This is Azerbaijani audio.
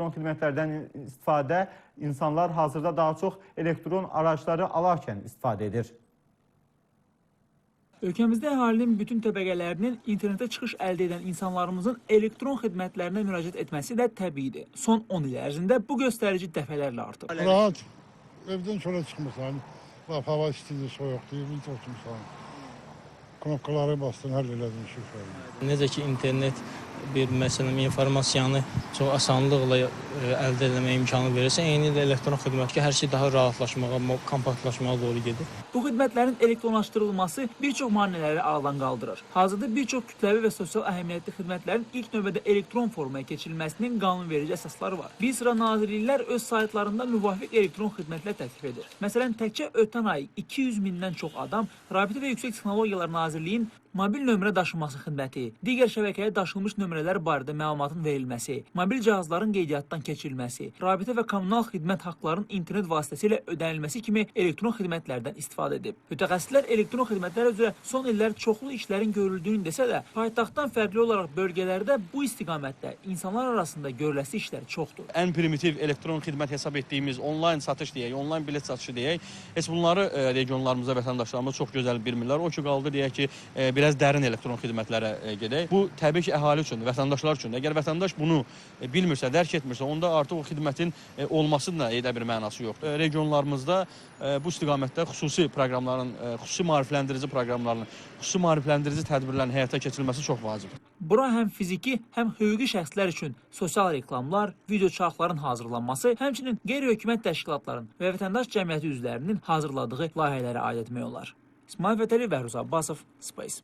elektron xidmətlərdən istifadə insanlar hazırda daha çox elektron araçları alarkən istifadə edir. Ölkəmizdə əhalinin bütün təbəqələrinin internetə çıxış əldə edən insanlarımızın elektron xidmətlərinə müraciət etməsi də təbiidir. Son 10 il ərzində bu göstərici dəfələrlə artıb. Rahat, evdən çölə çıxmırsan, hava istidir, soyuqdur, bir oturmuşsan. Knopkaları bastın, həll elədin, şifrə. Necə ki, internet bir məsələn informasiyanı çox asanlıqla əldə etmə imkanı verirsə, eyni də elektron xidmət ki, hər şey daha rahatlaşmağa, kompaktlaşmağa doğru gedir. Bu xidmətlərin elektronlaşdırılması bir çox maneələri aradan qaldırır. Hazırda bir çox kütləvi və sosial əhəmiyyətli xidmətlərin ilk növbədə elektron formaya keçirilməsinin qanunverici əsasları var. Bir sıra nazirliklər öz saytlarında müvafiq elektron xidmətlər təklif edir. Məsələn, təkcə ötən ay 200 mindən çox adam Rabitə və Yüksək Texnologiyalar Nazirliyinin mobil nömrə daşınması xidməti, digər şəbəkəyə daşınmış nömrələr barədə məlumatın verilməsi, mobil cihazların qeydiyyatdan keçirilməsi, rabitə və kommunal xidmət haqqlarının internet vasitəsilə ödənilməsi kimi elektron xidmətlərdən istifadə edib. Mütəxəssislər elektron xidmətlər üzrə son illər çoxlu işlərin görüldüyünü desə də, paytaxtdan fərqli olaraq bölgələrdə bu istiqamətdə insanlar arasında görüləsi işlər çoxdur. Ən primitiv elektron xidmət hesab etdiyimiz onlayn satış deyək, onlayn bilet satışı deyək, heç bunları regionlarımızda vətəndaşlarımız çox gözəl bilmirlər. O ki, qaldı deyək ki, biraz dərin elektron xidmətlərə gedək. Bu təbii ki, əhali üçün, vətəndaşlar üçün. Əgər vətəndaş bunu bilmirsə, dərk etmirsə, onda artıq o xidmətin olmasının da edə bir mənası yoxdur. Regionlarımızda bu istiqamətdə xüsusi proqramların, xüsusi maarifləndirici proqramların, xüsusi maarifləndirici tədbirlərin həyata keçirilməsi çox vacibdir. Bura həm fiziki, həm hüquqi şəxslər üçün sosial reklamlar, video çarxların hazırlanması, həmçinin qeyri-hökumət təşkilatların və vətəndaş cəmiyyəti üzvlərinin hazırladığı layihələrə aid etmək olar. İsmail Fətəli, Bəhruz Abbasov, Space.